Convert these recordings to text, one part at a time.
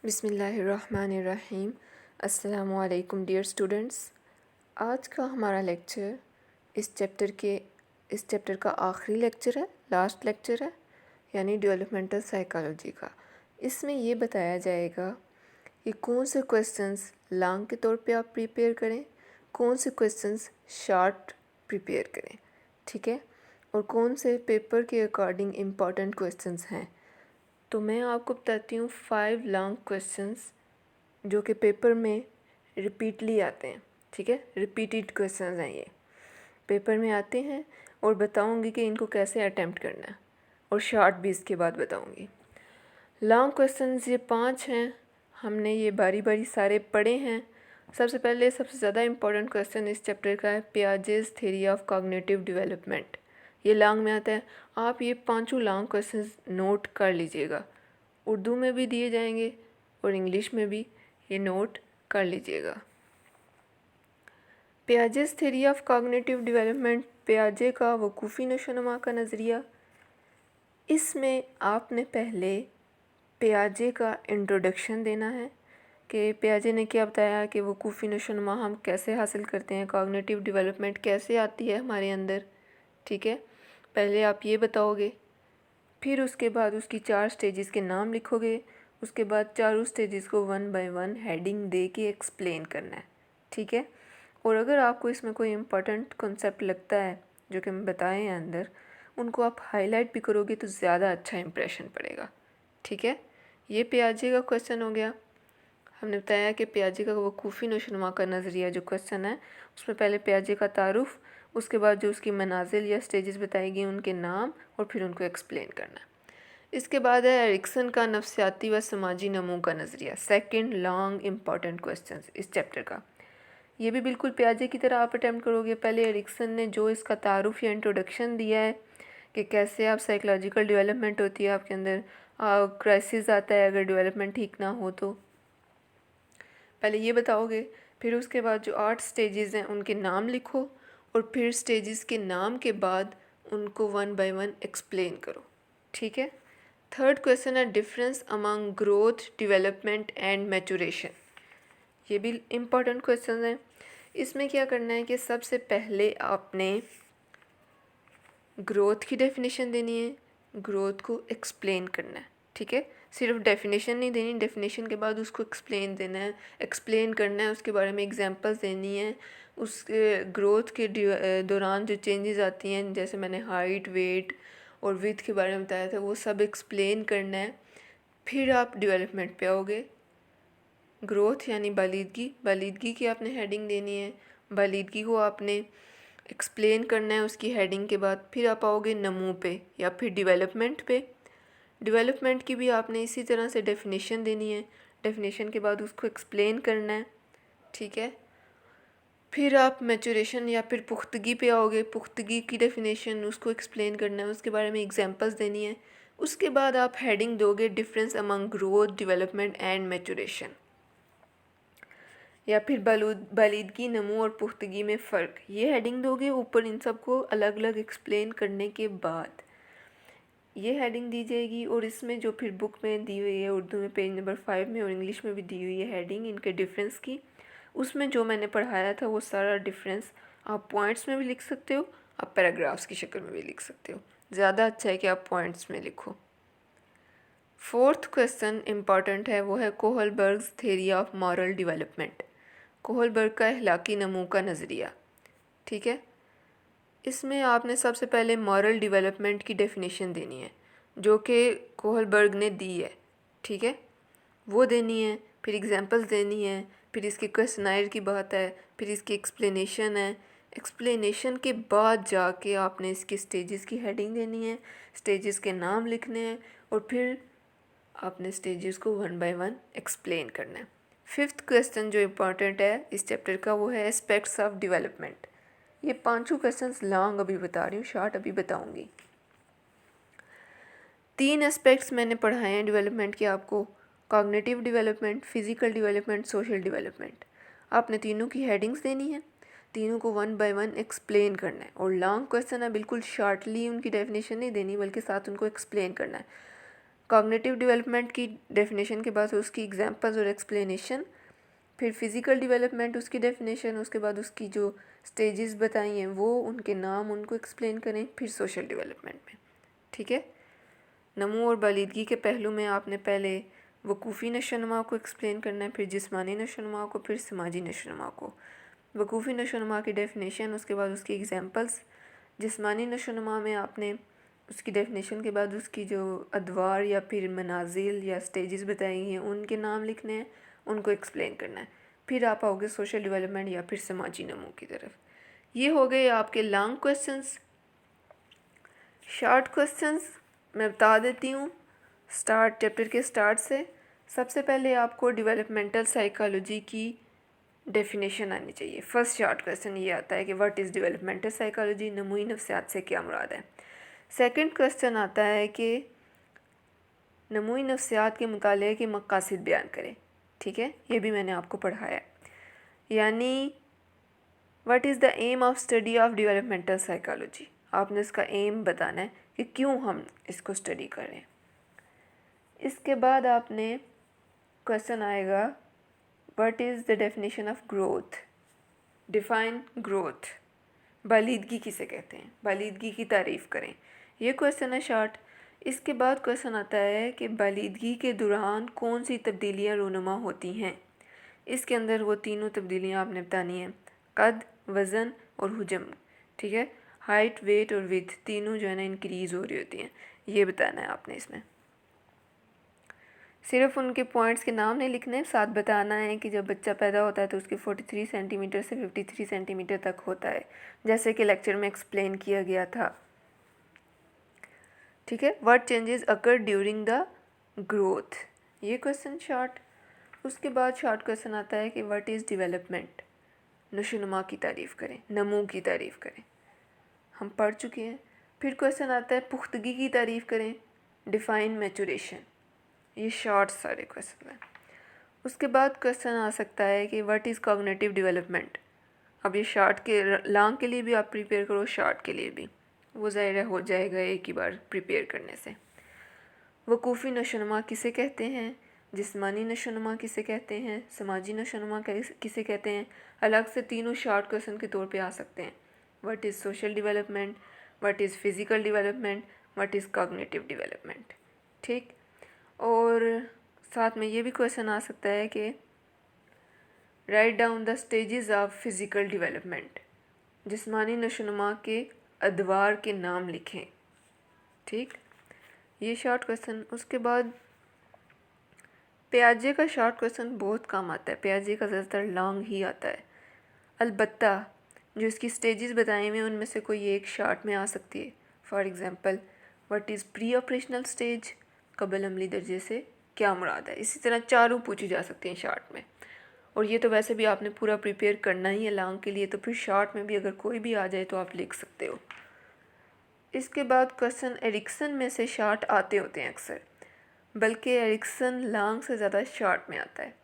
बिस्मिल्लाहिर्रहमानिर्रहीम। अस्सलामु अलैकुम डियर स्टूडेंट्स। आज का हमारा लेक्चर इस चैप्टर का आखिरी लेक्चर है, लास्ट लेक्चर है, यानी डेवलपमेंटल साइकोलॉजी का। इसमें ये बताया जाएगा कि कौन से क्वेश्चंस लॉन्ग के तौर पे आप प्रिपेयर करें, कौन से क्वेश्चंस शॉर्ट प्रिपेयर करें, ठीक है, और कौन से पेपर के अकॉर्डिंग इम्पॉर्टेंट क्वेश्चंस हैं। तो मैं आपको बताती हूँ 5 लॉन्ग क्वेश्चंस जो कि पेपर में रिपीटली आते हैं, ठीक है, रिपीटेड क्वेश्चंस हैं, ये पेपर में आते हैं और बताऊँगी कि इनको कैसे अटेम्प्ट करना है, और शॉर्ट भी इसके बाद बताऊँगी। लॉन्ग क्वेश्चंस ये 5 हैं, हमने ये बारी बारी सारे पढ़े हैं। सबसे पहले सबसे ज़्यादा इम्पोर्टेंट क्वेश्चन इस चैप्टर का है Piaget's theory of cognitive development. ये लॉन्ग में आता है। आप ये पांचों लॉन्ग क्वेश्चंस नोट कर लीजिएगा, उर्दू में भी दिए जाएंगे और इंग्लिश में भी, ये नोट कर लीजिएगा। Piaget's theory of cognitive development, पियाजे का वकूफ़ी नशोनुमा का नज़रिया। इसमें आपने पहले पियाजे का इंट्रोडक्शन देना है कि पियाजे ने क्या बताया कि वकूफ़ी नशोनुमा हम कैसे हासिल करते हैं, कॉग्निटिव डेवलपमेंट कैसे आती है हमारे अंदर, ठीक है। पहले आप ये बताओगे, फिर उसके बाद उसकी 4 स्टेजेस के नाम लिखोगे, उसके बाद चारों स्टेजेस को 1 बाय 1 हेडिंग दे के एक्सप्लेन करना है, ठीक है। और अगर आपको इसमें कोई इम्पोर्टेंट कॉन्सेप्ट लगता है जो कि मैं बताए हैं अंदर, उनको आप हाईलाइट भी करोगे तो ज़्यादा अच्छा इंप्रेशन पड़ेगा, ठीक है। ये पियाजे का क्वेश्चन हो गया। हमने बताया कि पियाजे का वकूफ़ी नशोनुमा का नज़रिया जो क्वेश्चन है, उसमें पहले पियाजे का तारुफ, उसके बाद जो उसकी मनाजिल या स्टेजेस बताई गई उनके नाम, और फिर उनको एक्सप्लेन करना है। इसके बाद है एरिक्सन का नफ्सियाती व समाजी नमू का नज़रिया, सेकंड लॉन्ग इम्पॉर्टेंट क्वेश्चन इस चैप्टर का। ये भी बिल्कुल पियाजे की तरह आप अटैम्प्ट करोगे। पहले एरिक्सन ने जो इसका तारुफ या इंट्रोडक्शन दिया है कि कैसे आप साइकोलॉजिकल डेवलपमेंट होती है आपके अंदर, क्राइसिस आता है अगर डेवलपमेंट ठीक ना हो तो, पहले ये बताओगे। फिर उसके बाद जो 8 स्टेजेस हैं उनके नाम लिखो, और फिर स्टेजेस के नाम के बाद उनको 1 बाय 1 एक्सप्लेन करो, ठीक है। थर्ड क्वेश्चन है difference among growth, development and maturation. ये भी इम्पॉर्टेंट क्वेश्चन है। इसमें क्या करना है कि सबसे पहले आपने ग्रोथ की डेफिनेशन देनी है, ग्रोथ को एक्सप्लेन करना है, ठीक है। सिर्फ डेफिनेशन नहीं देनी, डेफिनेशन के बाद उसको एक्सप्लेन देना है, एक्सप्लेन करना है, उसके बारे में एग्जांपल्स देनी है। उस ग्रोथ के दौरान जो चेंजेस आती हैं, जैसे मैंने हाइट, वेट और विथ के बारे में बताया था, वो सब एक्सप्लेन करना है। फिर आप डेवलपमेंट पे आओगे। ग्रोथ यानी बालिदगी, बालिदगी की आपने हेडिंग देनी है, बालिदगी को आपने एक्सप्लेन करना है उसकी हेडिंग के बाद। फिर आप आओगे नमू पे या फिर डेवलपमेंट पे। डेवलपमेंट की भी आपने इसी तरह से डेफिनेशन देनी है, डेफिनेशन के बाद उसको एक्सप्लेन करना है, ठीक है। फिर आप मैचुरेशन या फिर पुख्तगी पे आओगे, पुख्तगी की डेफिनेशन उसको एक्सप्लेन करना है, उसके बारे में एग्जांपल्स देनी है। उसके बाद आप हेडिंग दोगे difference among growth, development and maturation, या फिर बालिदगी, नमू और पुख्तगी में फ़र्क, ये हेडिंग दोगे ऊपर। इन सब को अलग अलग एक्सप्लेन करने के बाद ये हेडिंग दी जाएगी, और इसमें जो फिर बुक में दी हुई है उर्दू में पेज नंबर 5 में और इंग्लिश में भी दी हुई है हेडिंग इनके डिफरेंस की, उसमें जो मैंने पढ़ाया था वो सारा डिफरेंस आप पॉइंट्स में भी लिख सकते हो, आप पैराग्राफ्स की शक्ल में भी लिख सकते हो। ज़्यादा अच्छा है कि आप पॉइंट्स में लिखो। फोर्थ क्वेश्चन इम्पॉर्टेंट है, वो है Kohlberg's theory of moral development, Kohlberg का अखलाकी नमू का नज़रिया, ठीक है। इसमें आपने सबसे पहले मॉरल डेवलपमेंट की डेफिनेशन देनी है जो कि कोहलबर्ग ने दी है, ठीक है, वो देनी है। फिर एग्जांपल्स देनी है, फिर इसके क्वेश्चनायर की बात है, फिर इसकी एक्सप्लेनेशन है। एक्सप्लेनेशन के बाद जाके आपने इसके स्टेजेस की हेडिंग देनी है, स्टेजेस के नाम लिखने हैं, और फिर आपने स्टेजेस को 1 बाय 1 एक्सप्लेन करना है। फिफ्थ क्वेश्चन जो इम्पोर्टेंट है इस चैप्टर का, वो है एस्पेक्ट्स ऑफ डेवलपमेंट। ये पांचों क्वेश्चंस लॉन्ग अभी बता रही हूँ, शॉर्ट अभी बताऊँगी। 3 एस्पेक्ट्स मैंने पढ़ाए हैं डेवलपमेंट के आपको, cognitive development, physical development, social development. आपने तीनों की हेडिंग्स देनी है, तीनों को 1 बाय 1 एक्सप्लेन करना है, और लॉन्ग क्वेश्चन है बिल्कुल शॉर्टली उनकी डेफिनेशन नहीं देनी बल्कि साथ उनको एक्सप्लेन करना है। कॉग्निटिव डेवलपमेंट की डेफिनेशन के बाद उसकी एग्जांपल्स और एक्सप्लेनेशन, फिर फिज़िकल डेवलपमेंट उसकी डेफिनेशन, उसके बाद उसकी जो स्टेजेस बताई हैं वो उनके नाम उनको एक्सप्लेन करें, फिर सोशल डेवलपमेंट में। ठीक है, नमो और बालिदगी के पहलू में आपने पहले वकूफ़ी नशोनुमा को एक्सप्लेन करना है, फिर जिस्मानी नशोनुमा को, फिर समाजी नशोनुमा को। वकूफ़ी नशोनुमा की डेफिनेशन, उसके बाद उसकी एग्जांपल्स। जिस्मानी नशोनुमा में आपने उसकी डेफिनेशन के बाद उसकी जो अदवार या फिर मनाजिल या स्टेजेस बताई हैं उनके नाम लिखने हैं, उनको एक्सप्लेन करना है। फिर आप आओगे सोशल डेवलपमेंट या फिर समाजी नमो की तरफ। ये हो गए आपके लॉन्ग क्वेश्चंस। शॉर्ट क्वेश्चंस मैं बता देती हूँ चैप्टर के स्टार्ट से। सबसे पहले आपको डेवलपमेंटल साइकोलॉजी की डेफिनेशन आनी चाहिए। फर्स्ट शॉर्ट क्वेश्चन ये आता है कि व्हाट इज़ डेवलपमेंटल साइकोलॉजी, नमूई नफ्सियात से क्या मुराद है। सेकंड क्वेश्चन आता है कि नमूई नफ्सियात के मुताले के मकासद बयान करें। ठीक है, ये भी मैंने आपको पढ़ाया, यानी what is the aim of study of developmental psychology. आपने इसका एम बताना है कि क्यों हम इसको स्टडी करें। इसके बाद आपने क्वेश्चन आएगा what is the definition of growth, define growth. बालिदगी किसे कहते हैं, बालिदगी की तारीफ़ करें। ये क्वेश्चन है शॉर्ट। इसके बाद क्वेश्चन आता है कि बालिदगी के दौरान कौन सी तब्दीलियाँ रूनुमा होती हैं। इसके अंदर वो तीनों तब्दीलियाँ आपने बतानी हैं, कद, वज़न और हुजम। ठीक है, हाइट, वेट और विड्थ तीनों जो है ना इंक्रीज़ हो रही होती हैं, ये बताना है आपने इसमें। सिर्फ उनके पॉइंट्स के नाम नहीं लिखने, साथ बताना है कि जब बच्चा पैदा होता है तो उसके 43 सेंटीमीटर से 53 सेंटीमीटर तक होता है, जैसे कि लेक्चर में एक्सप्लेन किया गया था। ठीक है, what changes occur during the growth, ये क्वेश्चन शॉर्ट। उसके बाद शॉर्ट क्वेश्चन आता है कि व्हाट इज़ डेवलपमेंट, नशोनुमा की तारीफ़ करें, नमू की तारीफ़ करें, हम पढ़ चुके हैं। फिर क्वेश्चन आता है पुख्तगी की तारीफ़ करें, डिफ़ाइन मैचुरेशन, ये शॉर्ट सारे क्वेश्चन हैं। उसके बाद क्वेश्चन आ सकता है कि व्हाट इज़ कॉग्निटिव डेवलपमेंट। अब ये शॉर्ट के लॉन्ग के लिए भी आप प्रिपेयर करो, शॉर्ट के लिए भी, वो ज़ाहिर हो जाएगा एक ही बार प्रिपेयर करने से। वकूफ़ी नशोनुमा किसे कहते हैं, जिस्मानी नशोनुमा किसे कहते हैं, समाजी नशोनुमा किसे कहते हैं, अलग से तीनों शॉर्ट क्वेश्चन के तौर पे आ सकते हैं। What is social development, what is physical development, what is cognitive development. ठीक, और साथ में ये भी क्वेश्चन आ सकता है कि write down the stages of physical development, जिस्मानी नशोनुमा के अदवार के नाम लिखें। ठीक, ये शॉर्ट क्वेश्चन। उसके बाद पियाजे का शॉर्ट क्वेश्चन बहुत कम आता है, पियाजे का ज़्यादातर लॉन्ग ही आता है। अलबत्ता जो इसकी स्टेजेस बताए हुए हैं उनमें से कोई एक शॉर्ट में आ सकती है। For example what is pre operational stage, कबल अमली दर्जे से क्या मुराद है। इसी तरह चारों पूछी जा सकती हैं शॉर्ट में, और ये तो वैसे भी आपने पूरा प्रिपेयर करना ही है लॉन्ग के लिए, तो फिर शॉर्ट में भी अगर कोई भी आ जाए तो आप लिख सकते हो। इसके बाद क्वेश्चन एरिक्सन में से शॉर्ट आते होते हैं अक्सर, बल्कि एरिक्सन लॉन्ग से ज़्यादा शॉर्ट में आता है।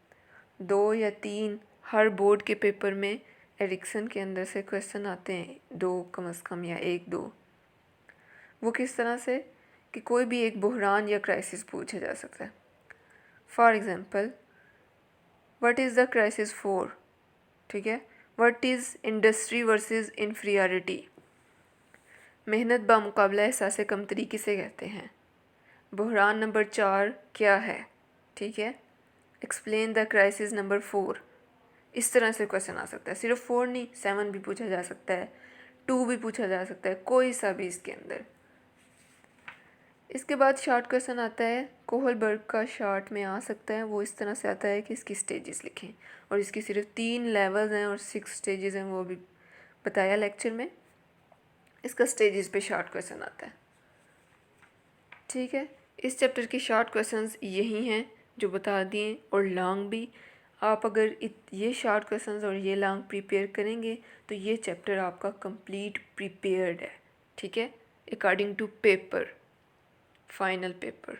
2 या 3 हर बोर्ड के पेपर में एरिक्सन के अंदर से क्वेश्चन आते हैं, 2 कम से कम या 1-2। वो किस तरह से कि कोई भी एक बहरान या क्राइसिस पूछा जा सकता है। For example what is the crisis for, ठीक है, what is industry versus inferiority, मेहनत बामुकाबला एहसास कमतरी किसे कहते हैं, बहरान नंबर 4 क्या है। ठीक है, एक्सप्लेन द क्राइसिस नंबर 4। इस तरह से क्वेश्चन आ सकता है, सिर्फ 4 नहीं, 7 भी पूछा जा सकता है, 2 भी पूछा जा सकता है, कोई सा भी इसके अंदर। इसके बाद शॉर्ट क्वेश्चन आता है, कोहलबर्ग का शॉर्ट में आ सकता है। वो इस तरह से आता है कि इसकी स्टेजेस लिखें, और इसकी सिर्फ 3 लेवल्स हैं और 6 स्टेजेस हैं, वो भी बताया लेक्चर में। इसका स्टेजेस पे शॉर्ट क्वेश्चन आता है। ठीक है, इस चैप्टर के शॉर्ट क्वेश्चंस यही हैं जो बता दिए, और लॉन्ग भी। आप अगर ये शॉर्ट क्वेश्चंस और ये लॉन्ग प्रिपेयर करेंगे तो ये चैप्टर आपका कंप्लीट प्रिपेयर्ड है। ठीक है, according to paper, final paper.